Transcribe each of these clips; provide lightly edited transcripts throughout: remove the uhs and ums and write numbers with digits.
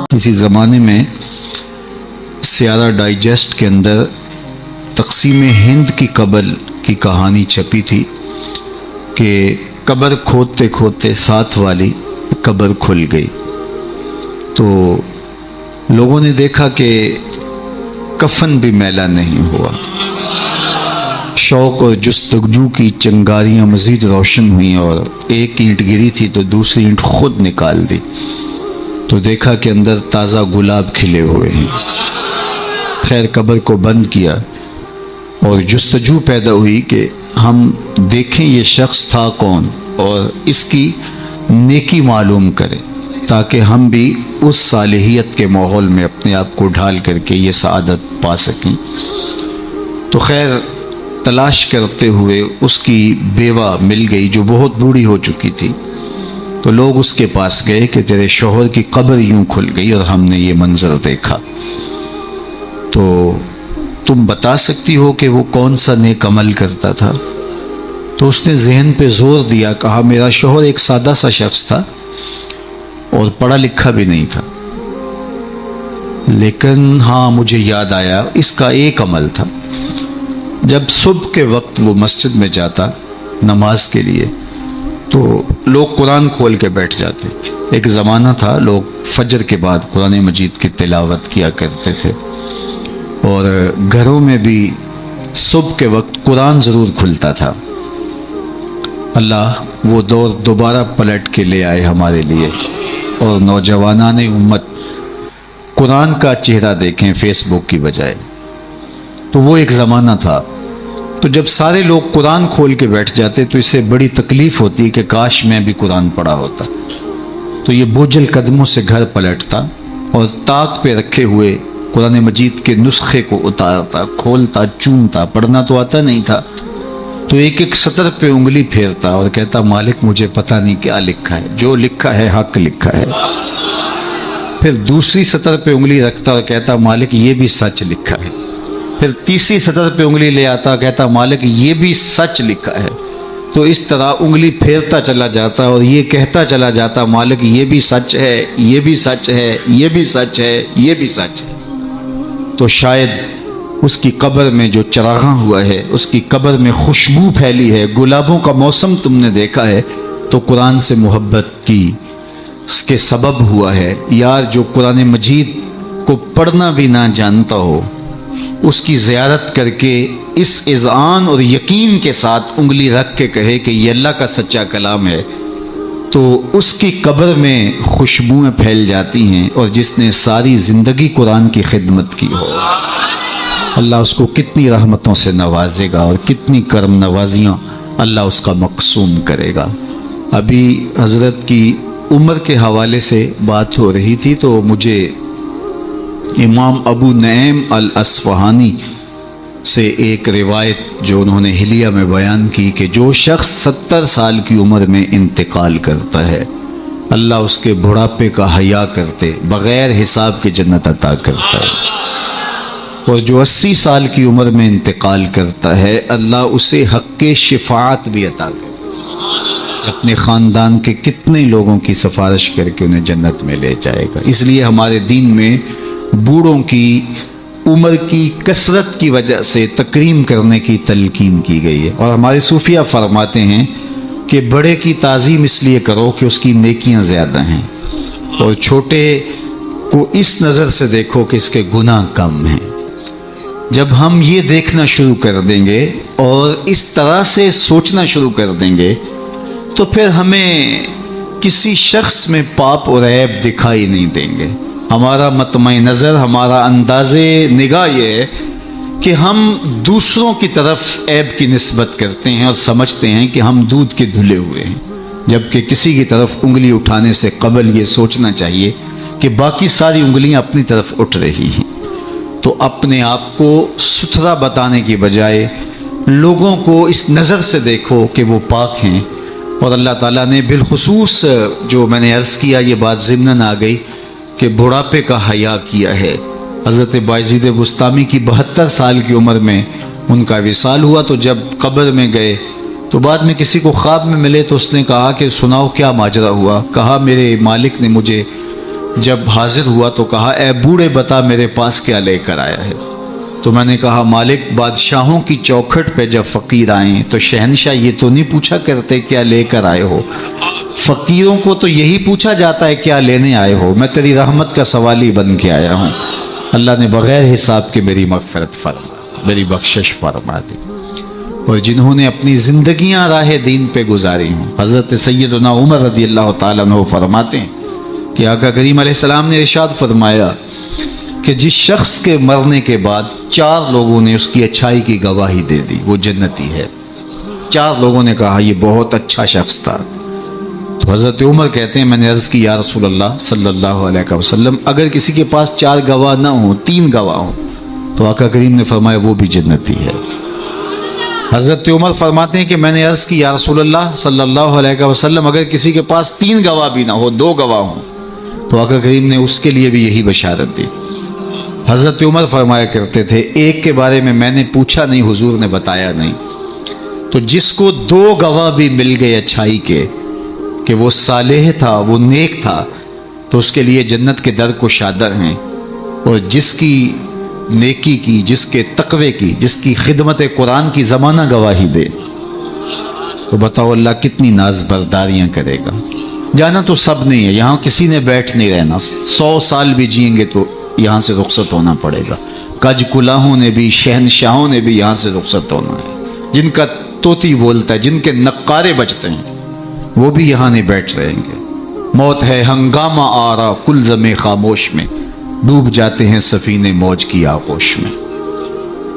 کسی زمانے میں سیارہ ڈائجسٹ کے اندر تقسیم ہند کی قبر کی کہانی چھپی تھی کہ قبر کھودتے کھودتے ساتھ والی قبر کھل گئی، تو لوگوں نے دیکھا کہ کفن بھی میلا نہیں ہوا، شوق اور جستجو کی چنگاریاں مزید روشن ہوئیں اور ایک اینٹ گری تھی تو دوسری اینٹ خود نکال دی تو دیکھا کہ اندر تازہ گلاب کھلے ہوئے ہیں۔ خیر قبر کو بند کیا اور جستجو پیدا ہوئی کہ ہم دیکھیں یہ شخص تھا کون اور اس کی نیکی معلوم کریں تاکہ ہم بھی اس صالحیت کے ماحول میں اپنے آپ کو ڈھال کر کے یہ سعادت پا سکیں۔ تو خیر تلاش کرتے ہوئے اس کی بیوہ مل گئی جو بہت بوڑھی ہو چکی تھی، تو لوگ اس کے پاس گئے کہ تیرے شوہر کی قبر یوں کھل گئی اور ہم نے یہ منظر دیکھا، تو تم بتا سکتی ہو کہ وہ کون سا نیک عمل کرتا تھا؟ تو اس نے ذہن پہ زور دیا، کہا میرا شوہر ایک سادہ سا شخص تھا اور پڑھا لکھا بھی نہیں تھا، لیکن ہاں مجھے یاد آیا اس کا ایک عمل تھا، جب صبح کے وقت وہ مسجد میں جاتا نماز کے لیے تو لوگ قرآن کھول کے بیٹھ جاتے۔ ایک زمانہ تھا لوگ فجر کے بعد قرآن مجید کی تلاوت کیا کرتے تھے اور گھروں میں بھی صبح کے وقت قرآن ضرور کھلتا تھا۔ اللہ وہ دور دوبارہ پلٹ کے لے آئے ہمارے لیے اور نوجوانان امت قرآن کا چہرہ دیکھیں فیس بک کی بجائے۔ تو وہ ایک زمانہ تھا، تو جب سارے لوگ قرآن کھول کے بیٹھ جاتے تو اسے بڑی تکلیف ہوتی کہ کاش میں بھی قرآن پڑھا ہوتا، تو یہ بوجھل قدموں سے گھر پلٹتا اور طاق پہ رکھے ہوئے قرآن مجید کے نسخے کو اتارتا، کھولتا، چومتا، پڑھنا تو آتا نہیں تھا، تو ایک ایک سطر پہ انگلی پھیرتا اور کہتا مالک مجھے پتہ نہیں کیا لکھا ہے، جو لکھا ہے حق لکھا ہے۔ پھر دوسری سطر پہ انگلی رکھتا اور کہتا مالک یہ بھی سچ لکھا ہے۔ پھر تیسری سطر پہ انگلی لے آتا، کہتا مالک یہ بھی سچ لکھا ہے۔ تو اس طرح انگلی پھیرتا چلا جاتا اور یہ کہتا چلا جاتا مالک یہ بھی سچ ہے، یہ بھی سچ ہے، یہ بھی سچ ہے، یہ بھی سچ ہے۔ تو شاید اس کی قبر میں جو چراغاں ہوا ہے، اس کی قبر میں خوشبو پھیلی ہے، گلابوں کا موسم تم نے دیکھا ہے، تو قرآن سے محبت کی اس کے سبب ہوا ہے۔ یار جو قرآن مجید کو پڑھنا بھی نہ جانتا ہو اس کی زیارت کر کے اس اذعان اور یقین کے ساتھ انگلی رکھ کے کہے کہ یہ اللہ کا سچا کلام ہے، تو اس کی قبر میں خوشبوئیں پھیل جاتی ہیں، اور جس نے ساری زندگی قرآن کی خدمت کی ہو اللہ اس کو کتنی رحمتوں سے نوازے گا اور کتنی کرم نوازیاں اللہ اس کا مقسوم کرے گا۔ ابھی حضرت کی عمر کے حوالے سے بات ہو رہی تھی تو مجھے امام ابو نعیم الاصفہانی سے ایک روایت جو انہوں نے حلیہ میں بیان کی کہ جو شخص 70 سال کی عمر میں انتقال کرتا ہے اللہ اس کے بڑھاپے کا حیا کرتے بغیر حساب کے جنت عطا کرتا ہے، اور جو 80 سال کی عمر میں انتقال کرتا ہے اللہ اسے حق شفاعت بھی عطا کرتا ہے، اپنے خاندان کے کتنے لوگوں کی سفارش کر کے انہیں جنت میں لے جائے گا۔ اس لیے ہمارے دین میں بوڑھوں کی عمر کی کثرت کی وجہ سے تکریم کرنے کی تلقین کی گئی ہے، اور ہمارے صوفیہ فرماتے ہیں کہ بڑے کی تعظیم اس لیے کرو کہ اس کی نیکیاں زیادہ ہیں، اور چھوٹے کو اس نظر سے دیکھو کہ اس کے گناہ کم ہیں۔ جب ہم یہ دیکھنا شروع کر دیں گے اور اس طرح سے سوچنا شروع کر دیں گے تو پھر ہمیں کسی شخص میں پاپ اور عیب دکھائی نہیں دیں گے۔ ہمارا مطمع نظر، ہمارا انداز نگاہ یہ ہے کہ ہم دوسروں کی طرف عیب کی نسبت کرتے ہیں اور سمجھتے ہیں کہ ہم دودھ کے دھلے ہوئے ہیں، جبکہ کسی کی طرف انگلی اٹھانے سے قبل یہ سوچنا چاہیے کہ باقی ساری انگلیاں اپنی طرف اٹھ رہی ہیں۔ تو اپنے آپ کو ستھرا بتانے کی بجائے لوگوں کو اس نظر سے دیکھو کہ وہ پاک ہیں، اور اللہ تعالیٰ نے بالخصوص جو میں نے عرض کیا یہ بات ضمناً آ گئی کہ بڑھاپے کا حیا کیا ہے۔ حضرت بایزید بسطامی کی 72 سال کی عمر میں ان کا وصال ہوا، تو جب قبر میں گئے تو بعد میں کسی کو خواب میں ملے تو اس نے کہا کہ سناؤ کیا ماجرا ہوا. کہا میرے مالک نے مجھے جب حاضر ہوا تو کہا اے بوڑھے بتا میرے پاس کیا لے کر آیا ہے. تو میں نے کہا مالک بادشاہوں کی چوکھٹ پہ جب فقیر آئیں تو شہنشاہ یہ تو نہیں پوچھا کرتے کیا لے کر آئے ہو, فقیروں کو تو یہی پوچھا جاتا ہے کیا لینے آئے ہو. میں تیری رحمت کا سوالی بن کے آیا ہوں. اللہ نے بغیر حساب کے میری مغفرت فرما, میری بخشش فرما دی. اور جنہوں نے اپنی زندگیاں راہ دین پہ گزاری ہوں, حضرت سیدنا عمر رضی اللہ تعالیٰ عنہ فرماتے ہیں کہ آقا کریم علیہ السلام نے ارشاد فرمایا کہ جس شخص کے مرنے کے بعد 4 لوگوں نے اس کی اچھائی کی گواہی دے دی وہ جنتی ہے. 4 لوگوں نے کہا یہ بہت اچھا شخص تھا. تو حضرت عمر کہتے ہیں میں نے عرض کی یا رسول اللہ صلی اللہ علیہ وسلم اگر کسی کے پاس 4 گواہ نہ ہوں 3 گواہ ہوں, تو آقا کریم نے فرمایا وہ بھی جنتی ہے. حضرت عمر فرماتے ہیں کہ میں نے عرض کی یا رسول اللہ صلی اللہ علیہ وسلم اگر کسی کے پاس 3 گواہ بھی نہ ہو 2 گواہ ہوں, تو آقا کریم نے اس کے لیے بھی یہی بشارت دی. حضرت عمر فرمایا کرتے تھے ایک کے بارے میں نے پوچھا نہیں حضور نے بتایا نہیں, تو جس کو 2 گواہ بھی مل گئے اچھائی کے کہ وہ صالح تھا وہ نیک تھا تو اس کے لیے جنت کے در کشادہ ہیں. اور جس کی نیکی کی, جس کے تقوی کی, جس کی خدمت قرآن کی زمانہ گواہی دے, تو بتاؤ اللہ کتنی ناز برداریاں کرے گا. جانا تو سب نہیں ہے, یہاں کسی نے بیٹھ نہیں رہنا, 100 سال بھی جئیں گے تو یہاں سے رخصت ہونا پڑے گا. کج کلاہوں نے بھی شہنشاہوں نے بھی یہاں سے رخصت ہونا ہے. جن کا طوطی بولتا ہے, جن کے نقارے بجتے ہیں, وہ بھی یہاں نہیں بیٹھ رہیں گے. موت ہے ہنگامہ آرا کل زمیں خاموش میں, ڈوب جاتے ہیں سفینے موج کی آغوش میں.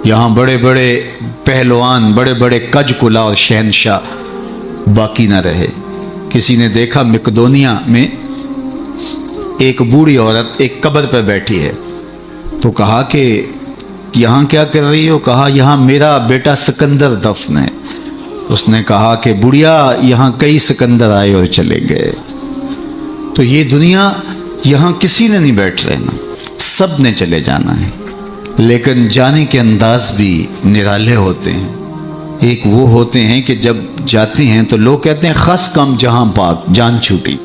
یہاں بڑے بڑے پہلوان, بڑے بڑے کج کلا اور شہنشاہ باقی نہ رہے. کسی نے دیکھا مقدونیہ میں ایک بوڑھی عورت ایک قبر پہ بیٹھی ہے, تو کہا کہ یہاں کیا کر رہی ہو؟ کہا یہاں میرا بیٹا سکندر دفن ہے. اس نے کہا کہ بڑھیا یہاں کئی سکندر آئے اور چلے گئے, تو یہ دنیا یہاں کسی نے نہیں بیٹھ رہنا, سب نے چلے جانا ہے. لیکن جانے کے انداز بھی نرالے ہوتے ہیں. ایک وہ ہوتے ہیں کہ جب جاتے ہیں تو لوگ کہتے ہیں خس کم جہاں پاک جان چھوٹی,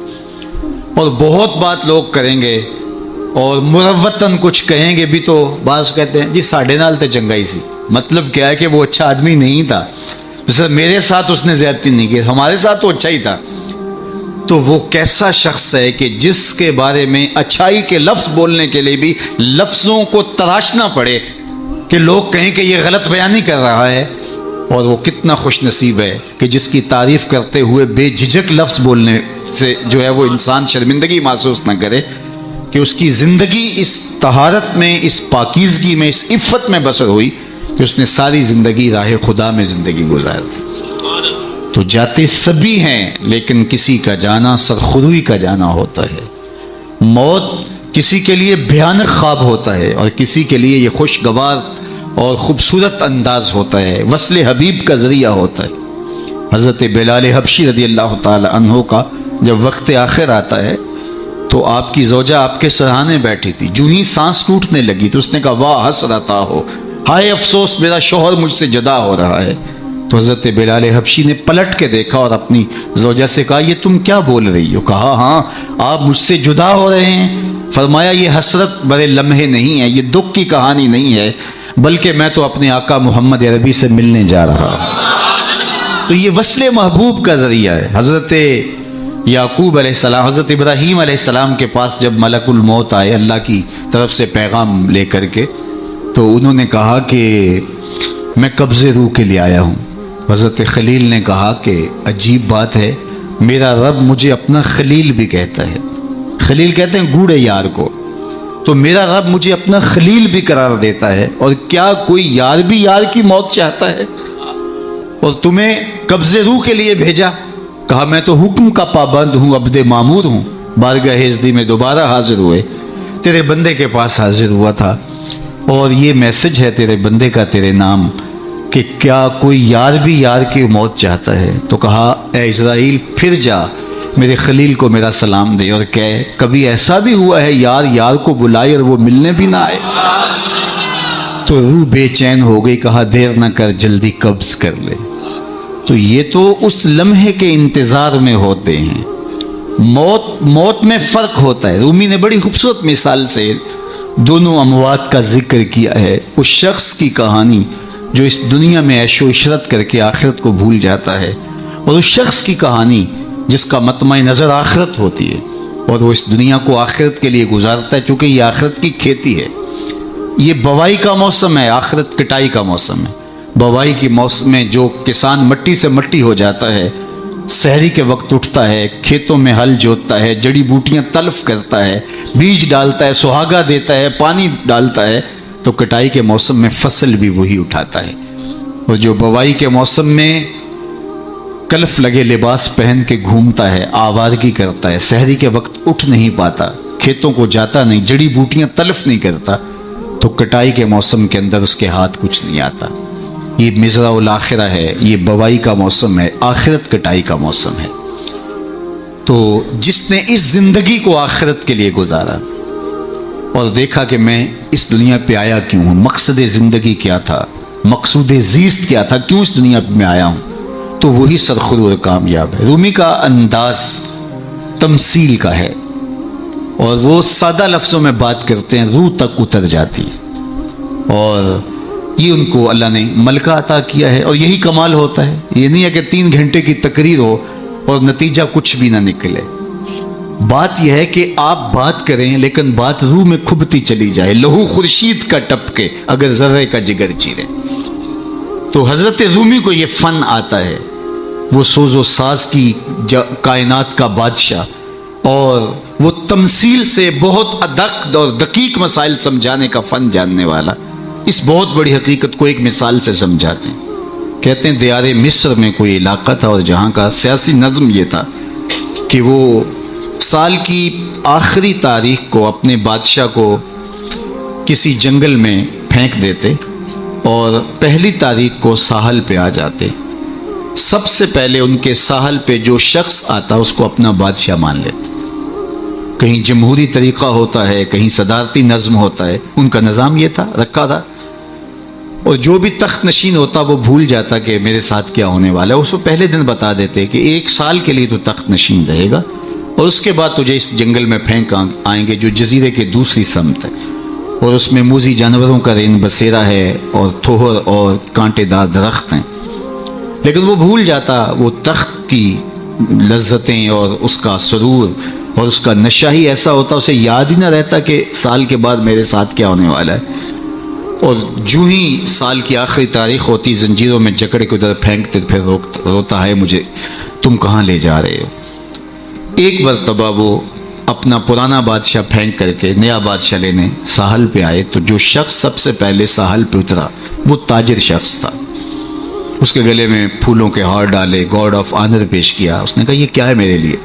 اور بہت بات لوگ کریں گے اور مروتاً کچھ کہیں گے بھی, تو بعض کہتے ہیں جی ساڑھے نال تے چنگائی سی. مطلب کیا ہے کہ وہ اچھا آدمی نہیں تھا, مثلا میرے ساتھ اس نے زیادتی نہیں کی, ہمارے ساتھ تو اچھا ہی تھا. تو وہ کیسا شخص ہے کہ جس کے بارے میں اچھائی کے لفظ بولنے کے لیے بھی لفظوں کو تراشنا پڑے کہ لوگ کہیں کہ یہ غلط بیانی کر رہا ہے, اور وہ کتنا خوش نصیب ہے کہ جس کی تعریف کرتے ہوئے بے جھجک لفظ بولنے سے جو ہے وہ انسان شرمندگی محسوس نہ کرے کہ اس کی زندگی اس طہارت میں, اس پاکیزگی میں, اس عفت میں بسر ہوئی کہ اس نے ساری زندگی راہ خدا میں زندگی گزاری. تو جاتے سبھی ہیں, لیکن کسی کا جانا سرخروئی کا جانا ہوتا ہے. موت کسی کے لیے بھیانک خواب ہوتا ہے اور کسی کے لیے یہ خوشگوار اور خوبصورت انداز ہوتا ہے, وصل حبیب کا ذریعہ ہوتا ہے. حضرت بلال حبشی رضی اللہ تعالی عنہ کا جب وقت آخر آتا ہے تو آپ کی زوجہ آپ کے سرہانے بیٹھی تھی, جو ہی سانس ٹوٹنے لگی تو اس نے کہا واہ حسرتا ہو, ہائے افسوس میرا شوہر مجھ سے جدا ہو رہا ہے. تو حضرت بلال حبشی نے پلٹ کے دیکھا اور اپنی زوجہ سے کہا یہ تم کیا بول رہی ہو؟ کہا ہاں آپ مجھ سے جدا ہو رہے ہیں. فرمایا یہ حسرت بڑے لمحے نہیں ہے, یہ دکھ کی کہانی نہیں ہے, بلکہ میں تو اپنے آقا محمد عربی سے ملنے جا رہا ہوں. تو یہ وصل محبوب کا ذریعہ ہے. حضرت یعقوب علیہ السلام, حضرت ابراہیم علیہ السلام کے پاس جب ملک الموت آئے اللہ کی طرف سے پیغام لے کر کے, تو انہوں نے کہا کہ میں قبض روح کے لیے آیا ہوں. حضرت خلیل نے کہا کہ عجیب بات ہے, میرا رب مجھے اپنا خلیل بھی کہتا ہے. خلیل کہتے ہیں گوڑے یار کو, تو میرا رب مجھے اپنا خلیل بھی قرار دیتا ہے. اور کیا کوئی یار بھی یار کی موت چاہتا ہے؟ اور تمہیں قبض روح کے لیے بھیجا. کہا میں تو حکم کا پابند ہوں, عبد معمور ہوں. بارگاہ ہزدی میں دوبارہ حاضر ہوئے, تیرے بندے کے پاس حاضر ہوا تھا, اور یہ میسج ہے تیرے بندے کا تیرے نام کہ کیا کوئی یار بھی یار کی موت چاہتا ہے؟ تو کہا اے اسرائیل پھر جا میرے خلیل کو میرا سلام دے اور کہے کبھی ایسا بھی ہوا ہے یار یار کو بلائے اور وہ ملنے بھی نہ آئے. تو روح بے چین ہو گئی, کہا دیر نہ کر جلدی قبض کر لے. تو یہ تو اس لمحے کے انتظار میں ہوتے ہیں. موت میں فرق ہوتا ہے. رومی نے بڑی خوبصورت مثال سے دونوں اموات کا ذکر کیا ہے. اس شخص کی کہانی جو اس دنیا میں عیش و عشرت کر کے آخرت کو بھول جاتا ہے، اور اس شخص کی کہانی جس کا مطمع نظر آخرت ہوتی ہے اور وہ اس دنیا کو آخرت کے لیے گزارتا ہے، چونکہ یہ آخرت کی کھیتی ہے. یہ بوائی کا موسم ہے، آخرت کٹائی کا موسم ہے. بوائی کے موسم میں جو کسان مٹی سے مٹی ہو جاتا ہے، سحری کے وقت اٹھتا ہے، کھیتوں میں ہل جوتتا ہے، جڑی بوٹیاں تلف کرتا ہے، بیج ڈالتا ہے، سہاگا دیتا ہے، پانی ڈالتا ہے، تو کٹائی کے موسم میں فصل بھی وہی اٹھاتا ہے. اور جو بوائی کے موسم میں کلف لگے لباس پہن کے گھومتا ہے، آوارگی کرتا ہے، سحری کے وقت اٹھ نہیں پاتا، کھیتوں کو جاتا نہیں، جڑی بوٹیاں تلف نہیں کرتا، تو کٹائی کے موسم کے اندر اس کے ہاتھ کچھ نہیں آتا. یہ مزرع الاخرہ ہے، یہ بوائی کا موسم ہے، آخرت کٹائی کا موسم ہے. تو جس نے اس زندگی کو آخرت کے لیے گزارا اور دیکھا کہ میں اس دنیا پہ آیا کیوں ہوں، مقصد زندگی کیا تھا، مقصود زیست کیا تھا، کیوں اس دنیا پہ میں آیا ہوں، تو وہی سرخرو کامیاب ہے. رومی کا انداز تمثیل کا ہے اور وہ سادہ لفظوں میں بات کرتے ہیں، روح تک اتر جاتی ہے. اور یہ ان کو اللہ نے ملکہ عطا کیا ہے. اور یہی کمال ہوتا ہے. یہ نہیں ہے کہ 3 گھنٹے کی تقریر ہو اور نتیجہ کچھ بھی نہ نکلے. بات یہ ہے کہ آپ بات کریں لیکن بات روح میں کھبتی چلی جائے، لہو خورشید کا ٹپکے اگر ذرے کا جگر چیرے. تو حضرت رومی کو یہ فن آتا ہے. وہ سوز و ساز کی کائنات کا بادشاہ، اور وہ تمثیل سے بہت ادق اور دقیق مسائل سمجھانے کا فن جاننے والا. اس بہت بڑی حقیقت کو ایک مثال سے سمجھاتے ہیں. کہتے ہیں دیار مصر میں کوئی علاقہ تھا، اور جہاں کا سیاسی نظم یہ تھا کہ وہ سال کی آخری تاریخ کو اپنے بادشاہ کو کسی جنگل میں پھینک دیتے اور پہلی تاریخ کو ساحل پہ آ جاتے. سب سے پہلے ان کے ساحل پہ جو شخص آتا اس کو اپنا بادشاہ مان لیتے. کہیں جمہوری طریقہ ہوتا ہے، کہیں صدارتی نظم ہوتا ہے. ان کا نظام یہ تھا، رکھا تھا. اور جو بھی تخت نشین ہوتا وہ بھول جاتا کہ میرے ساتھ کیا ہونے والا ہے. اس کو پہلے دن بتا دیتے کہ 1 سال کے لیے تو تخت نشین رہے گا، اور اس کے بعد تجھے اس جنگل میں پھینک آئیں گے جو جزیرے کے دوسری سمت ہے، اور اس میں موذی جانوروں کا رین بسیرا ہے اور تھوہر اور کانٹے دار درخت ہیں. لیکن وہ بھول جاتا وہ تخت کی لذتیں اور اس کا سرور اور اس کا نشہ ہی ایسا ہوتا، اسے یاد ہی نہ رہتا کہ سال کے بعد میرے ساتھ کیا ہونے والا ہے. اور جو ہی سال کی آخری تاریخ ہوتی زنجیروں میں جکڑ کے ادھر پھینکتے، پھر روتا ہے مجھے تم کہاں لے جا رہے ہو. ایک مرتبہ وہ اپنا پرانا بادشاہ پھینک کر کے نیا بادشاہ لینے ساحل پہ آئے، تو جو شخص سب سے پہلے ساحل پہ اترا وہ تاجر شخص تھا. اس کے گلے میں پھولوں کے ہار ڈالے، گارڈ آف آنر پیش کیا. اس نے کہا یہ کیا ہے میرے لیے؟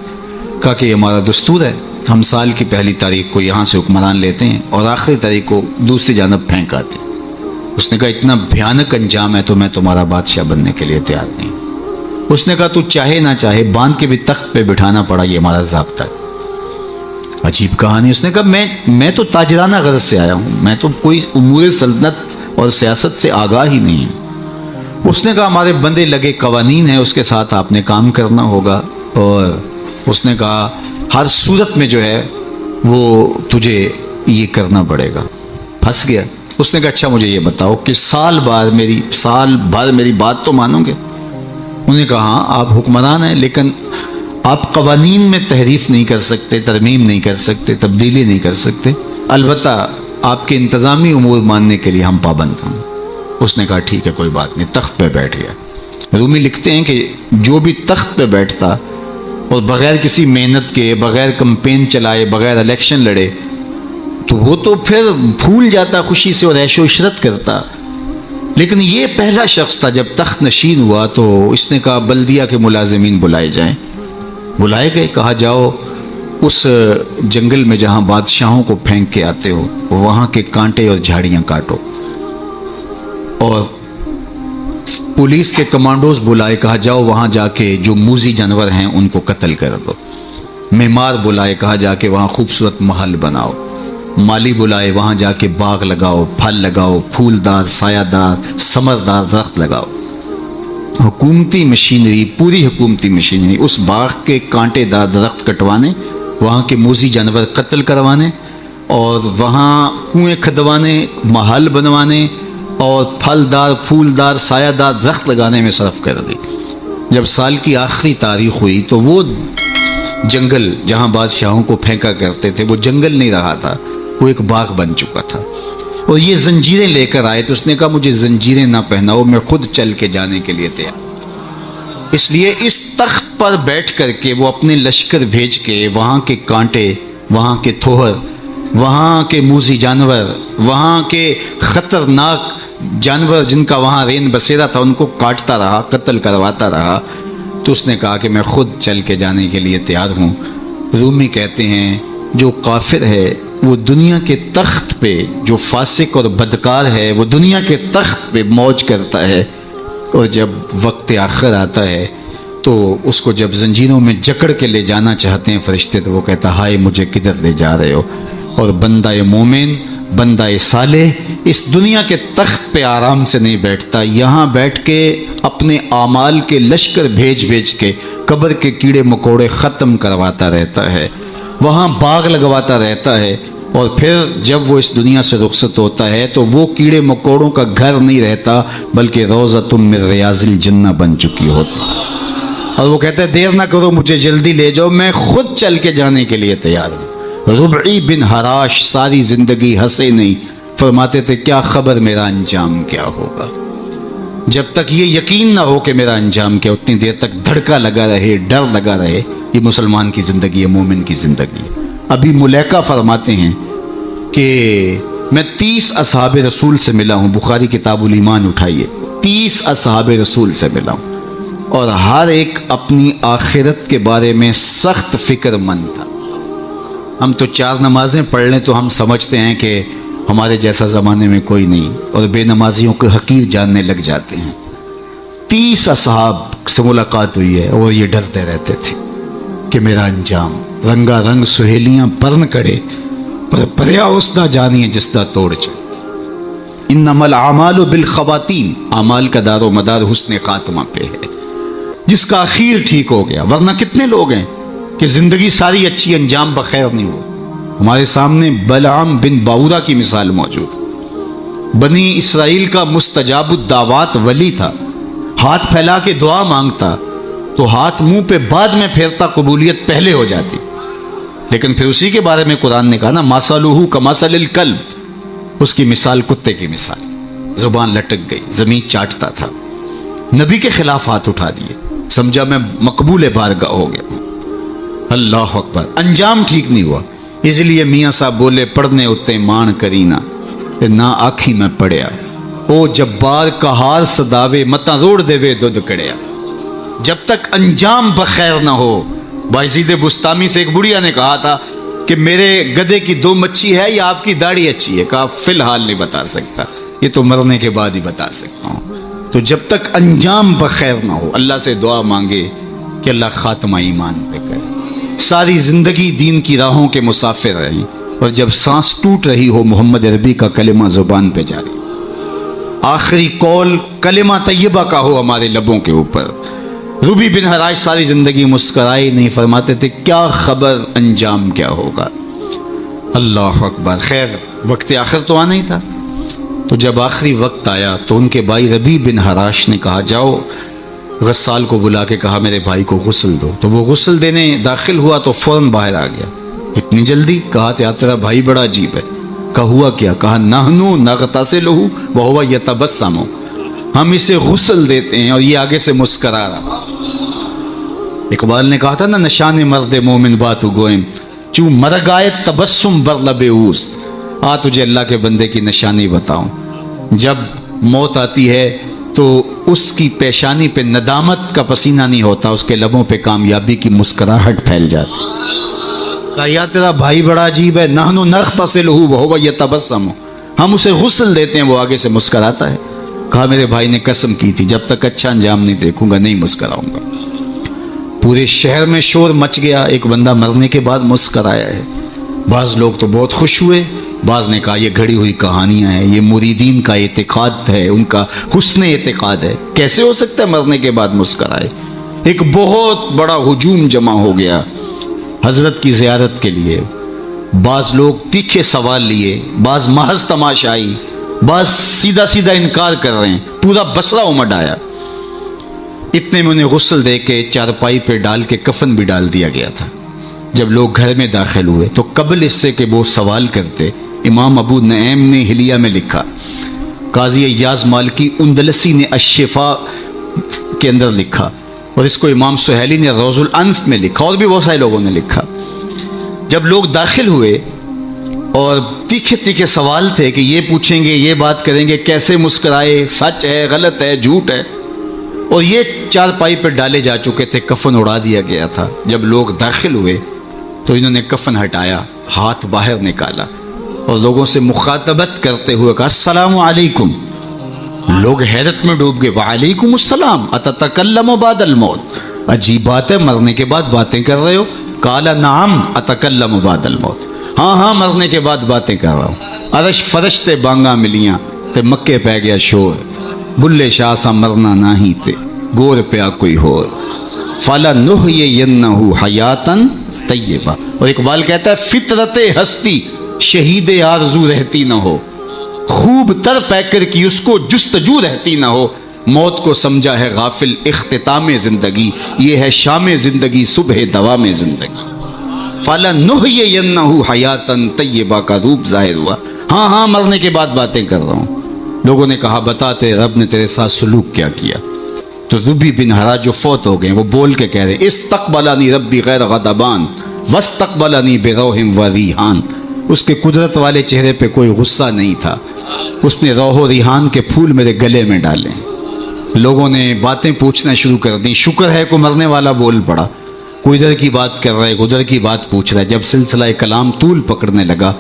کہا کہ یہ ہمارا دستور ہے، ہم سال کی پہلی تاریخ کو یہاں سے حکمران لیتے ہیں اور آخری تاریخ کو دوسری جانب پھینک آتے ہیں. اس نے کہا اتنا بھیانک انجام ہے تو میں تمہارا بادشاہ بننے کے لیے تیار نہیں. اس نے کہا تو چاہے نہ چاہے باندھ کے بھی تخت پہ بٹھانا پڑا، یہ ہمارا ضابطہ ہے. عجیب کہانی. اس نے کہا میں تو تاجرانہ غرض سے آیا ہوں، میں تو کوئی امور سلطنت اور سیاست سے آگاہ ہی نہیں ہوں. اس نے کہا ہمارے بندے لگے قوانین ہیں، اس کے ساتھ آپ نے کام کرنا ہوگا. اور اس نے کہا ہر صورت میں جو ہے وہ تجھے یہ کرنا پڑے گا. پھنس گیا. اس نے کہا اچھا مجھے یہ بتاؤ کہ سال بھر میری بات تو مانو گے؟ انہوں نے کہا ہاں آپ حکمران ہیں، لیکن آپ قوانین میں تحریف نہیں کر سکتے، ترمیم نہیں کر سکتے، تبدیلی نہیں کر سکتے. البتہ آپ کے انتظامی امور ماننے کے لیے ہم پابند ہیں. اس نے کہا ٹھیک ہے کوئی بات نہیں. تخت پہ بیٹھ گیا. رومی لکھتے ہیں کہ جو بھی تخت پہ بیٹھتا اور بغیر کسی محنت کے، بغیر کمپین چلائے، بغیر الیکشن لڑے، تو وہ تو پھر بھول جاتا خوشی سے اور عیش و عشرت کرتا. لیکن یہ پہلا شخص تھا جب تخت نشین ہوا تو اس نے کہا بلدیہ کے ملازمین بلائے جائیں. بلائے گئے. کہا جاؤ اس جنگل میں جہاں بادشاہوں کو پھینک کے آتے ہو وہاں کے کانٹے اور جھاڑیاں کاٹو. اور پولیس کے کمانڈوز بلائے. کہا جاؤ وہاں جا کے جو موذی جانور ہیں ان کو قتل کر دو. معمار بلائے. کہا جا کے وہاں خوبصورت محل بناؤ. مالی بلائے. وہاں جا کے باغ لگاؤ، پھل لگاؤ، پھولدار، سایہ دار، ثمردار درخت لگاؤ. حکومتی مشینری، پوری حکومتی مشینری اس باغ کے کانٹے دار درخت کٹوانے، وہاں کے موذی جانور قتل کروانے، اور وہاں کنویں کھدوانے، محل بنوانے اور پھلدار پھولدار سایہ دار درخت لگانے میں صرف کر دی۔ جب سال کی آخری تاریخ ہوئی تو وہ جنگل جہاں بادشاہوں کو پھینکا کرتے تھے وہ جنگل نہیں رہا تھا، وہ ایک باغ بن چکا تھا۔ اور یہ زنجیریں لے کر آئے تو اس نے کہا مجھے زنجیریں نہ پہناؤ، میں خود چل کے جانے کے لیے تیار۔ اس لیے اس تخت پر بیٹھ کر کے وہ اپنے لشکر بھیج کے وہاں کے کانٹے، وہاں کے تھوہر، وہاں کے موذی جانور، وہاں کے خطرناک جانور جن کا وہاں رین بسیرا تھا ان کو کاٹتا رہا، قتل کرواتا رہا۔ تو اس نے کہا کہ میں خود چل کے جانے کے لیے تیار ہوں۔ رومی کہتے ہیں جو کافر ہے وہ دنیا کے تخت پہ، جو فاسق اور بدکار ہے وہ دنیا کے تخت پہ موج کرتا ہے، اور جب وقت آخر آتا ہے تو اس کو جب زنجیروں میں جکڑ کے لے جانا چاہتے ہیں فرشتے تو وہ کہتا ہائے مجھے کدھر لے جا رہے ہو۔ اور بندہ مومن، بندہ صالح اس دنیا کے تخت پہ آرام سے نہیں بیٹھتا، یہاں بیٹھ کے اپنے اعمال کے لشکر بھیج بھیج کے قبر کے کیڑے مکوڑے ختم کرواتا رہتا ہے، وہاں باغ لگواتا رہتا ہے، اور پھر جب وہ اس دنیا سے رخصت ہوتا ہے تو وہ کیڑے مکوڑوں کا گھر نہیں رہتا بلکہ روضۃ من ریاض الجنہ بن چکی ہوتی۔ اور وہ کہتا ہے دیر نہ کرو مجھے جلدی لے جاؤ، میں خود چل کے جانے کے لیے تیار ہوں۔ ربعی بن حراش ساری زندگی ہنسے نہیں، فرماتے تھے کیا خبر میرا انجام کیا ہوگا۔ جب تک یہ یقین نہ ہو کہ میرا انجام کیا اتنی دیر تک دھڑکا لگا رہے، ڈر لگا رہے۔ یہ مسلمان کی زندگی ہے، مومن کی زندگی ہے۔ ابھی ملیکہ فرماتے ہیں کہ میں 30 اصحاب رسول سے ملا ہوں، بخاری کتاب الایمان اٹھائیے، 30 اصحاب رسول سے ملا ہوں، اور ہر ایک اپنی آخرت کے بارے میں سخت فکر مند تھا۔ ہم تو 4 نمازیں پڑھ لیں تو ہم سمجھتے ہیں کہ ہمارے جیسا زمانے میں کوئی نہیں، اور بے نمازیوں کو حقیر جاننے لگ جاتے ہیں۔ 30 اصحاب سے ملاقات ہوئی ہے اور یہ ڈرتے رہتے تھے کہ میرا انجام، رنگا رنگ سہیلیاں پرن کڑے پر پریا اس دا جانی جس دا توڑ چڑھ۔ انما الاعمال بالخواتیم، اعمال کا دار و مدار حسن خاتمہ پہ ہے، جس کا اخیر ٹھیک ہو گیا۔ ورنہ کتنے لوگ ہیں کہ زندگی ساری اچھی انجام بخیر نہیں ہو۔ ہمارے سامنے بلعام بن باورا کی مثال موجود ہے۔ بنی اسرائیل کا مستجاب الدعوات ولی تھا، ہاتھ پھیلا کے دعا مانگتا تو ہاتھ منہ پہ بعد میں پھیرتا، قبولیت پہلے ہو جاتی۔ لیکن پھر اسی کے بارے میں قرآن نے کہا نا مَثَلُهُ كَمَثَلِ الْكَلْبِ، اس کی مثال کتے کی مثال، زبان لٹک گئی، زمین چاٹتا تھا، نبی کے خلاف ہاتھ اٹھا دیے، سمجھا میں مقبول بارگاہ ہو گیا۔ اللہ اکبر، انجام ٹھیک نہیں ہوا۔ اس لیے میاں صاحب بولے پڑھنے اتے مان کرینا تے نہ آکھی میں پڑھیا، او جبار کہار صداوے متا روڑ دے وے دودھ کڑیا۔ جب تک انجام بخیر نہ ہو۔ بایزید بستامی سے ایک بڑھیا نے کہا تھا کہ میرے گدھے کی 2 مچھی ہے یا آپ کی داڑھی اچھی ہے؟ کہا فی الحال نہیں بتا سکتا، یہ تو مرنے کے بعد ہی بتا سکتا ہوں۔ تو جب تک انجام بخیر نہ ہو اللہ سے دعا مانگے کہ اللہ خاتمہ ایمان پہ کرے۔ ساری زندگی دین کی راہوں کے مسافر رہیں، اور جب سانس ٹوٹ رہی ہو محمد عربی کا کلمہ زبان پہ جاری، آخری قول کلمہ طیبہ کا ہو ہمارے لبوں کے اوپر۔ ربی بن حراش ساری زندگی مسکرائے نہیں، فرماتے تھے کیا خبر انجام کیا ہوگا۔ اللہ اکبر۔ خیر وقت آخر تو آنا ہی تھا، تو جب آخری وقت آیا تو ان کے بھائی ربی بن حراش نے کہا جاؤ، غسال کو بلا کے کہا میرے بھائی کو غسل دو۔ تو وہ غسل دینے داخل ہوا تو فوراً باہر آ گیا۔ اتنی جلدی؟ کہا یار تیرا بھائی بڑا عجیب ہے۔ کہا ہوا کیا؟ کہا نحنو نغتسلہ وہو یتبسم، ہم اسے غسل دیتے ہیں اور یہ آگے سے مسکرا رہا۔ اقبال نے کہا تھا نا نشان مرد مومن باتو گوئم، چوں مرگ آئے تبسم بر لب اوست۔ آ تجھے اللہ کے بندے کی نشانی بتاؤں، جب موت آتی ہے تو اس کی پیشانی پہ ندامت کا پسینہ نہیں ہوتا، اس کے لبوں پہ کامیابی کی مسکراہٹ پھیل جاتی۔ کہا یا تیرا بھائی بڑا عجیب ہے، نحنو نغتسلہ وہو یتبسم، ہم اسے غسل دیتے ہیں وہ آگے سے مسکراتا ہے۔ کہا میرے بھائی نے قسم کی تھی جب تک اچھا انجام نہیں دیکھوں گا نہیں مسکراؤں گا۔ پورے شہر میں شور مچ گیا، ایک بندہ مرنے کے بعد مسکرایا ہے۔ بعض لوگ تو بہت خوش ہوئے، بعض نے کہا یہ گھڑی ہوئی کہانیاں ہیں، یہ مریدین کا اعتقاد ہے، ان کا حسن اعتقاد ہے، کیسے ہو سکتا ہے مرنے کے بعد مسکرائے؟ ایک بہت بڑا ہجوم جمع ہو گیا حضرت کی زیارت کے لیے. بعض لوگ تیکھے سوال لیے، بعض محض تماشائی، بعض سیدھا سیدھا انکار کر رہے ہیں. پورا بصرہ امڈ آیا. اتنے میں انہیں غسل دے کے چارپائی پہ ڈال کے کفن بھی ڈال دیا گیا تھا. جب لوگ گھر میں داخل ہوئے تو قبل اس سے کہ وہ سوال کرتے، امام ابو نعیم نے حلیہ میں لکھا، قاضی ایاز مالکی اندلسی نے الشفاء کے اندر لکھا، اور اس کو امام سہیلی نے روض الانف میں لکھا، اور بھی بہت سارے لوگوں نے لکھا. جب لوگ داخل ہوئے اور تیکھے تیکھے سوال تھے کہ یہ پوچھیں گے، یہ بات کریں گے، کیسے مسکرائے، سچ ہے، غلط ہے، جھوٹ ہے، اور یہ چارپائی پہ ڈالے جا چکے تھے، کفن اڑا دیا گیا تھا. جب لوگ داخل ہوئے تو انہوں نے کفن ہٹایا، ہاتھ باہر نکالا اور لوگوں سے مخاطبت کرتے ہوئے کہا السلام علیکم. لوگ حیرت میں ڈوب گئے، وعلیکم السلام اتتکلم بعد الموت، عجیب بات ہے، مرنے کے بعد باتیں کر رہے ہو؟ قال نعم اتکلم بعد الموت، ہاں ہاں مرنے کے بعد باتیں کر رہا ہوں. عرش فرش تے بانگا ملیاں تے مکے پہ گیا شور، بلے شاہ سا مرنا نہیں تے گور پیا کوئی ہور، فَلَنُحْيِيَنَّهُ حَيَاتًا طیبہ. اور اقبال کہتا ہے فطرت ہستی شہید آرزو رہتی نہ ہو، خوب تر پیکر کی اس کو جستجو رہتی نہ ہو، موت کو سمجھا ہے غافل اختتام زندگی، یہ ہے شام زندگی صبح دوام زندگی. فَلَنُحْيِيَنَّهُ حَيَاتًا طیبہ کا روپ ظاہر ہوا، ہاں ہاں مرنے کے بعد باتیں کر رہا ہوں. لوگوں نے کہا بتاتے رب نے تیرے ساتھ سلوک کیا کیا؟ تو ربی بن ہرا جو فوت ہو گئے وہ بول کے کہہ رہے استقبلنی ربی غیر غضبان واستقبلنی بروح و ریحان. اس کے قدرت والے چہرے پہ کوئی غصہ نہیں تھا، اس نے روح و ریحان کے پھول میرے گلے میں ڈالے. لوگوں نے باتیں پوچھنا شروع کر دی. شکر ہے کوئی مرنے والا بول پڑا، کوئی ادھر کی بات کر رہا ہے، ادھر کی بات پوچھ رہا ہے. جب سلسلہ کلام طول پکڑنے لگا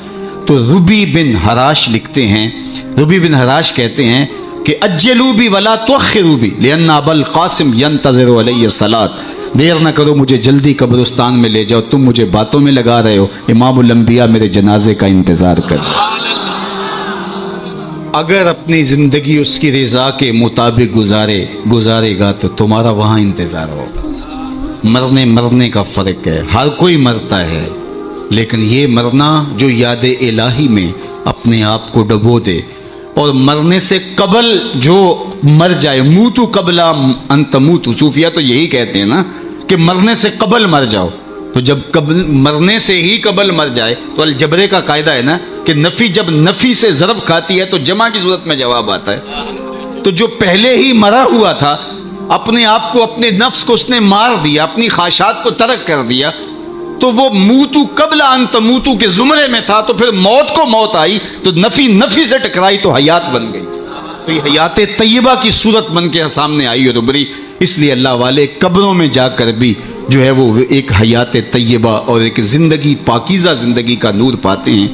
تو ربی بن ہراش لکھتے ہیں، ربی بن ہراش کہتے ہیں کہ اجلوا بی ولا تؤخروا بی لان ابا القاسم ينتظر علی الصلاۃ، دیر نہ کرو مجھے جلدی قبرستان میں لے جاؤ، تم مجھے باتوں میں لگا رہے ہو، امام الانبیاء میرے جنازے کا انتظار کر. اگر اپنی زندگی اس کی رضا کے مطابق گزارے گا تو تمہارا وہاں انتظار ہوگا. مرنے کا فرق ہے، ہر کوئی مرتا ہے، لیکن یہ مرنا جو یاد الہی میں اپنے آپ کو ڈبو دے، اور مرنے سے قبل جو مر جائے، موتو قبل ان تموتو، صوفیہ تو یہی کہتے ہیں نا کہ مرنے سے قبل مر جاؤ. تو جب مرنے سے ہی قبل مر جائے تو الجبرے کا قاعدہ ہے نا کہ نفی جب نفی سے ضرب کھاتی ہے تو جمع کی صورت میں جواب آتا ہے. تو جو پہلے ہی مرا ہوا تھا، اپنے آپ کو، اپنے نفس کو اس نے مار دیا، اپنی خواہشات کو ترک کر دیا، تو وہ موتو قبل ان تموتو کے زمرے میں تھا. تو پھر موت کو موت آئی تو نفی سے ٹکرائی تو حیات بن گئی. تو یہ حیات طیبہ کی صورت بن کے سامنے آئی اور ابھری. اس لیے اللہ والے قبروں میں جا کر بھی جو ہے وہ ایک حیات طیبہ اور ایک زندگی، پاکیزہ زندگی کا نور پاتے ہیں،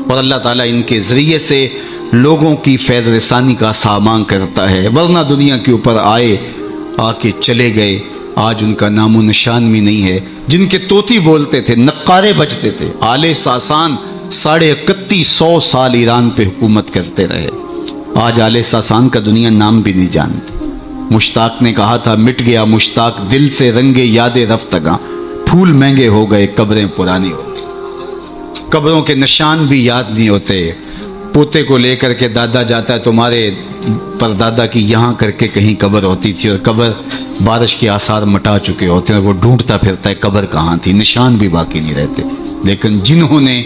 اور اللہ تعالیٰ ان کے ذریعے سے لوگوں کی فیض رسانی کا سامان کرتا ہے. ورنہ دنیا کے اوپر آئے، آ کے چلے گئے، آج ان کا نام و نشان بھی نہیں ہے. جن کے طوطی بولتے تھے، نقارے بجتے تھے، آل ساسان 3150 سال ایران پہ حکومت کرتے رہے، آج آل ساسان کا دنیا نام بھی نہیں جانتی. مشتاق نے کہا تھا مٹ گیا مشتاق دل سے رنگے یاد رفتگاں، پھول مہنگے ہو گئے قبریں پرانی ہو گئی. قبروں کے نشان بھی یاد نہیں ہوتے. پوتے کو لے کر کے دادا جاتا ہے، تمہارے پردادا کی یہاں کر کے کہیں قبر ہوتی تھی، اور قبر بارش کے آثار مٹا چکے ہوتے ہیں، وہ ڈھونڈتا پھرتا ہے قبر کہاں تھی، نشان بھی باقی نہیں رہتے. لیکن جنہوں نے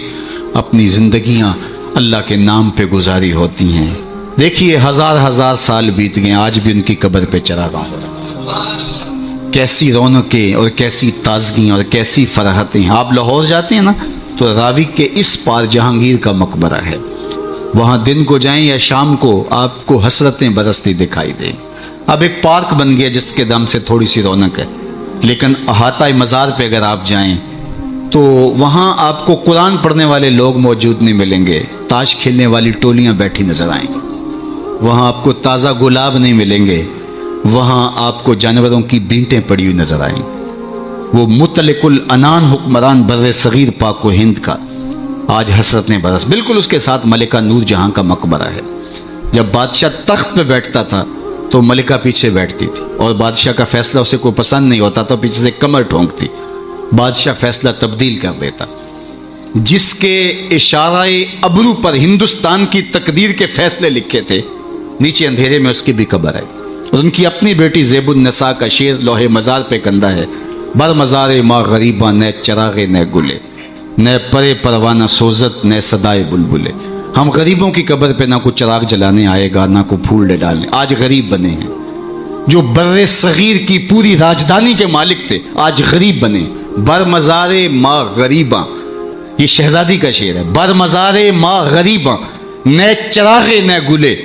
اپنی زندگیاں اللہ کے نام پہ گزاری ہوتی ہیں، دیکھیے ہزار سال بیت گئے، آج بھی ان کی قبر پہ چراغاں ہو رہا ہے. کیسی رونقیں اور کیسی تازگیاں اور کیسی فرحتیں. آپ لاہور جاتے ہیں نا تو راوی کے اس پار جہانگیر کا مقبرہ ہے، وہاں دن کو جائیں یا شام کو آپ کو حسرتیں برستی دکھائی دیں. اب ایک پارک بن گیا جس کے دم سے تھوڑی سی رونق ہے، لیکن احاطہ مزار پہ اگر آپ جائیں تو وہاں آپ کو قرآن پڑھنے والے لوگ موجود نہیں ملیں گے، تاش کھیلنے والی ٹولیاں بیٹھی نظر آئیں گی. وہاں آپ کو تازہ گلاب نہیں ملیں گے، وہاں آپ کو جانوروں کی بینٹیں پڑی ہوئی نظر آئیں. وہ مطلق العنان حکمران بر صغیر پاک و ہند کا آج حسرت نے برس. بالکل اس کے ساتھ ملکہ نور جہاں کا مقبرہ ہے. جب بادشاہ تخت پہ بیٹھتا تھا تو ملکہ پیچھے بیٹھتی تھی، اور بادشاہ کا فیصلہ اسے کوئی پسند نہیں ہوتا تو پیچھے سے کمر ٹھونکتی، بادشاہ فیصلہ تبدیل کر دیتا. جس کے اشارہ ابرو پر ہندوستان کی تقدیر کے فیصلے لکھے تھے، نیچے اندھیرے میں اس کی بھی قبر ہے. اور ان کی اپنی بیٹی زیب النساء کا شعر لوح مزار پہ کندہ ہے: بر مزار ماں غریباں نہ چراغے نہ گلے، نہ پرے پروانہ سوزت نہ صدائے بلبلے. ہم غریبوں کی قبر پہ نہ کوئی چراغ جلانے آئے گا، نہ کوئی پھول ڈالنے. آج غریب بنے ہیں. جو بر صغیر کی پوری راجدھانی کے مالک تھے آج غریب بنے. بر مزار ماں غریباں، یہ شہزادی کا شعر ہے. بر مزار ماں غریباں نہ چراغے نہ گلے،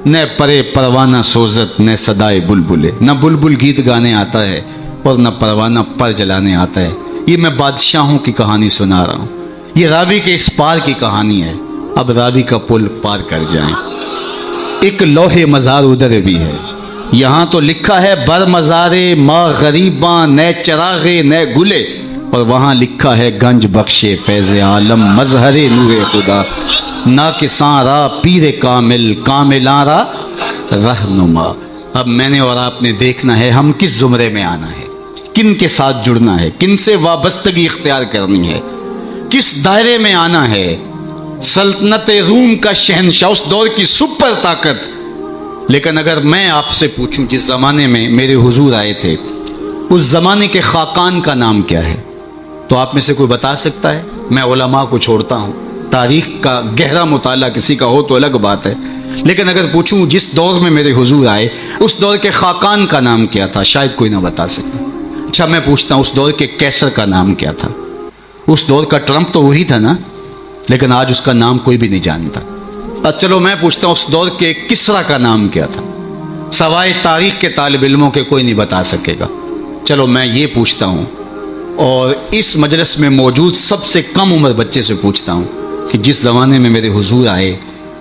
نہ پرے پروانہ سوزت نہ صدائے بلبلے. نہ بلبل گیت گانے آتا ہے اور نہ پروانہ پر جلانے آتا ہے. یہ میں بادشاہوں کی کہانی سنا رہا ہوں. یہ راوی کے اس پار کی کہانی ہے. اب راوی کا پل پار کر جائیں. ایک لوح مزار ادھر بھی ہے. یہاں تو لکھا ہے بر مزار ماں غریباں نہ چراغے نہ گلے، اور وہاں لکھا ہے گنج بخش فیض عالم مظہر نور خدا، نا کساں را پیر کامل کاملاں را رہنما. اب میں نے اور آپ نے دیکھنا ہے ہم کس زمرے میں آنا ہے، کن کے ساتھ جڑنا ہے، کن سے وابستگی اختیار کرنی ہے، کس دائرے میں آنا ہے. سلطنت روم کا شہنشاہ، اس دور کی سپر طاقت. لیکن اگر میں آپ سے پوچھوں جس زمانے میں میرے حضور آئے تھے اس زمانے کے خاقان کا نام کیا ہے، تو آپ میں سے کوئی بتا سکتا ہے؟ میں علماء کو چھوڑتا ہوں، تاریخ کا گہرا مطالعہ کسی کا ہو تو الگ بات ہے، لیکن اگر پوچھوں جس دور میں میرے حضور آئے اس دور کے خاقان کا نام کیا تھا، شاید کوئی نہ بتا سکے. اچھا میں پوچھتا ہوں اس دور کے کیسر کا نام کیا تھا؟ اس دور کا ٹرمپ تو وہی تھا نا، لیکن آج اس کا نام کوئی بھی نہیں جانتا. چلو میں پوچھتا ہوں اس دور کے کسرا کا نام کیا تھا؟ سوائے تاریخ کے طالب علموں کے کوئی نہیں بتا سکے گا. چلو میں یہ پوچھتا ہوں، اور اس مجلس میں موجود سب سے کم عمر بچے سے پوچھتا ہوں کہ جس زمانے میں میرے حضور آئے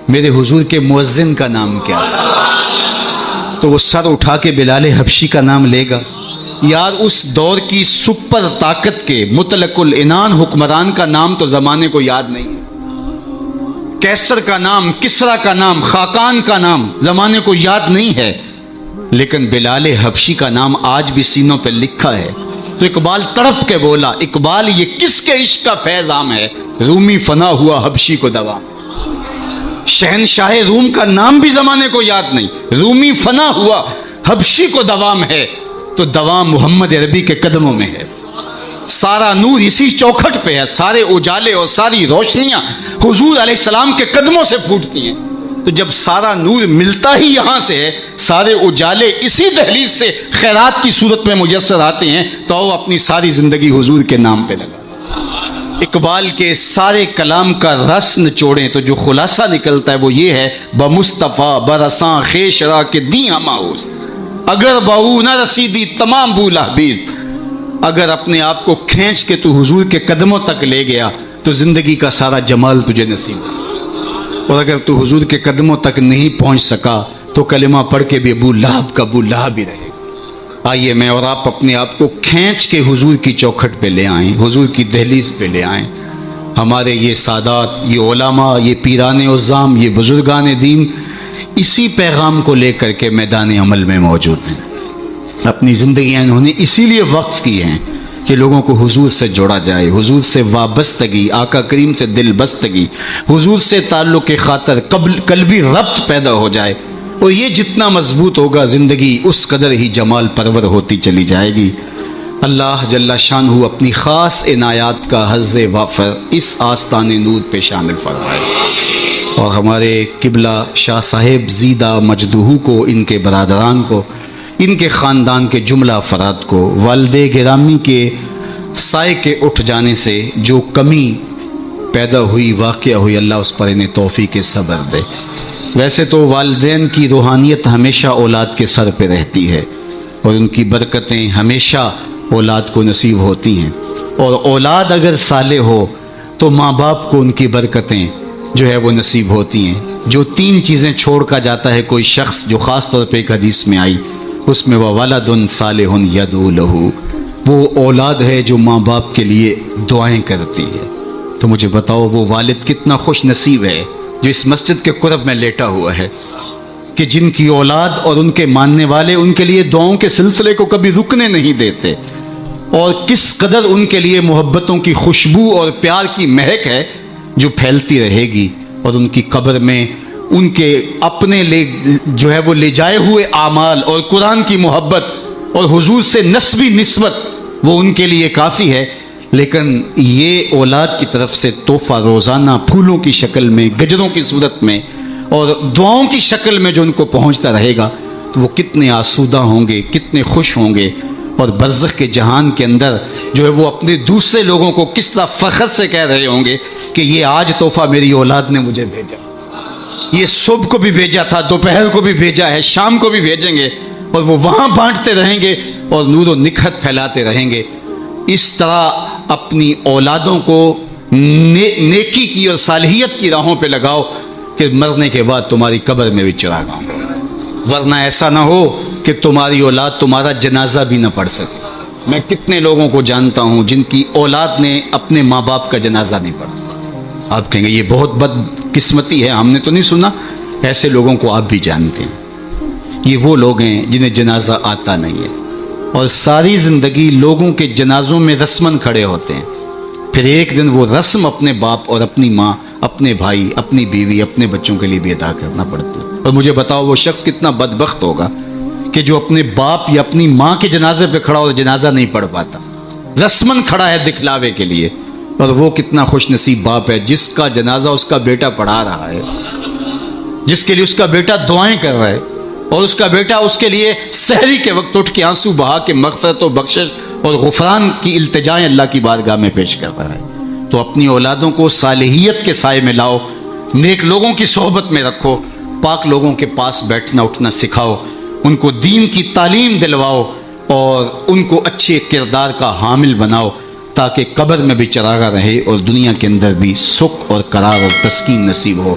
میرے حضور کے مؤذن کا نام کیا تھا؟ تو وہ سر اٹھا کے بلال حبشی کا نام لے گا. یار اس دور کی سپر طاقت کے مطلق العنان حکمران کا نام تو زمانے کو یاد نہیں ہے. کیسر کا نام، کسرا کا نام، خاقان کا نام زمانے کو یاد نہیں ہے، لیکن بلال حبشی کا نام آج بھی سینوں پہ لکھا ہے. تو اقبال تڑپ کے بولا، اقبال یہ کس کے عشق کا فیض عام ہے، رومی فنا ہوا حبشی کو دوا. شہنشاہ روم کا نام بھی زمانے کو یاد نہیں، رومی فنا ہوا حبشی کو دوام ہے، تو دوام محمد عربی کے قدموں میں ہے. سارا نور اسی چوکھٹ پہ ہے، سارے اجالے اور ساری روشنیاں حضور علیہ السلام کے قدموں سے پھوٹتی ہیں. تو جب سارا نور ملتا ہی یہاں سے ہے، سارے اجالے اسی دہلیز سے خیرات کی صورت میں میسر آتے ہیں، تو وہ اپنی ساری زندگی حضور کے نام پہ لگا. اقبال کے سارے کلام کا رس نچوڑیں تو جو خلاصہ نکلتا ہے وہ یہ ہے: بمصطفیٰ برساں خیش را کے دی ہماؤس، اگر بہو نہ رسیدی تمام بولا بیست. اگر اپنے آپ کو کھینچ کے تو حضور کے قدموں تک لے گیا تو زندگی کا سارا جمال تجھے نصیب ہے، اور اگر تو حضور کے قدموں تک نہیں پہنچ سکا تو کلمہ پڑھ کے بھی ابو لہب کا ابو لہب ہی رہے. آئیے میں اور آپ اپنے آپ کو کھینچ کے حضور کی چوکھٹ پہ لے آئیں، حضور کی دہلیز پہ لے آئیں. ہمارے یہ سادات، یہ علماء، یہ پیران عظام، یہ بزرگان دین اسی پیغام کو لے کر کے میدان عمل میں موجود ہیں. اپنی زندگیاں انہوں نے اسی لیے وقف کی ہیں کہ لوگوں کو حضور سے جوڑا جائے، حضور سے وابستگی، آقا کریم سے دل بستگی، حضور سے تعلق خاطر قلبی ربط پیدا ہو جائے. اور یہ جتنا مضبوط ہوگا زندگی اس قدر ہی جمال پرور ہوتی چلی جائے گی. اللہ جل شانہ اپنی خاص عنایات کا حظ وافر اس آستان نور پہ شامل فرمائے، اور ہمارے قبلہ شاہ صاحب زیدہ مجدہو کو، ان کے برادران کو، ان کے خاندان کے جملہ افراد کو والد گرامی کے سائے کے اٹھ جانے سے جو کمی پیدا ہوئی، واقعہ ہوئی، اللہ اس پر انہیں توفیق صبر دے. ویسے تو والدین کی روحانیت ہمیشہ اولاد کے سر پہ رہتی ہے، اور ان کی برکتیں ہمیشہ اولاد کو نصیب ہوتی ہیں، اور اولاد اگر صالح ہو تو ماں باپ کو ان کی برکتیں جو ہے وہ نصیب ہوتی ہیں. جو 3 چیزیں چھوڑ کر جاتا ہے کوئی شخص، جو خاص طور پہ ایک حدیث میں آئی، اس میں وَوَلَدٌ صَالِحٌ يَدْعُو لَهُ، وہ اولاد ہے جو ماں باپ کے لیے دعائیں کرتی ہے. تو مجھے بتاؤ وہ والد کتنا خوش نصیب ہے جو اس مسجد کے قرب میں لیٹا ہوا ہے، کہ جن کی اولاد اور ان کے ماننے والے ان کے لیے دعاؤں کے سلسلے کو کبھی رکنے نہیں دیتے، اور کس قدر ان کے لیے محبتوں کی خوشبو اور پیار کی مہک ہے جو پھیلتی رہے گی، اور ان کی قبر میں ان کے اپنے جو ہے وہ لے جائے ہوئے اعمال اور قرآن کی محبت اور حضور سے نسبی نسبت وہ ان کے لیے کافی ہے۔ لیکن یہ اولاد کی طرف سے تحفہ روزانہ پھولوں کی شکل میں، گجروں کی صورت میں اور دعاؤں کی شکل میں جو ان کو پہنچتا رہے گا تو وہ کتنے آسودہ ہوں گے، کتنے خوش ہوں گے، اور برزخ کے جہان کے اندر جو ہے وہ اپنے دوسرے لوگوں کو کس طرح فخر سے کہہ رہے ہوں گے کہ یہ آج تحفہ میری اولاد نے مجھے بھیجا، یہ صبح کو بھی بھیجا تھا، دوپہر کو بھی بھیجا ہے، شام کو بھی بھیجیں گے، اور وہ وہاں بانٹتے رہیں گے اور نور و نکھت پھیلاتے رہیں گے۔ اس طرح اپنی اولادوں کو نیکی کی اور صالحیت کی راہوں پہ لگاؤ کہ مرنے کے بعد تمہاری قبر میں بھی چراغ ہوں، ورنہ ایسا نہ ہو کہ تمہاری اولاد تمہارا جنازہ بھی نہ پڑھ سکے۔ میں کتنے لوگوں کو جانتا ہوں جن کی اولاد نے اپنے ماں باپ کا جنازہ نہیں پڑھا۔ آپ کہیں گے یہ بہت بد قسمتی ہے، ہم نے تو نہیں سنا۔ ایسے لوگوں کو آپ بھی جانتے ہیں، یہ وہ لوگ ہیں جنہیں جنازہ آتا نہیں ہے، اور ساری زندگی لوگوں کے جنازوں میں رسماً کھڑے ہوتے ہیں، پھر ایک دن وہ رسم اپنے باپ اور اپنی ماں، اپنے بھائی، اپنی بیوی، اپنے بچوں کے لیے بھی ادا کرنا پڑتی ہے۔ اور مجھے بتاؤ وہ شخص کتنا بدبخت ہوگا کہ جو اپنے باپ یا اپنی ماں کے جنازے پہ کھڑا ہو جنازہ نہیں پڑھ پاتا، رسماً کھڑا ہے دکھلاوے کے لیے، اور وہ کتنا خوش نصیب باپ ہے جس کا جنازہ اس کا بیٹا پڑھا رہا ہے، جس کے لیے اس کا بیٹا دعائیں کر رہا ہے، اور اس کا بیٹا اس کے لیے سحری کے وقت اٹھ کے آنسو بہا کے مغفرت و بخشش اور غفران کی التجائیں اللہ کی بارگاہ میں پیش کر رہا ہے۔ تو اپنی اولادوں کو صالحیت کے سائے میں لاؤ، نیک لوگوں کی صحبت میں رکھو، پاک لوگوں کے پاس بیٹھنا اٹھنا سکھاؤ، ان کو دین کی تعلیم دلواؤ اور ان کو اچھے کردار کا حامل بناؤ، تاکہ قبر میں بھی چراغاں رہے اور دنیا کے اندر بھی سکھ اور قرار اور تسکین نصیب ہو۔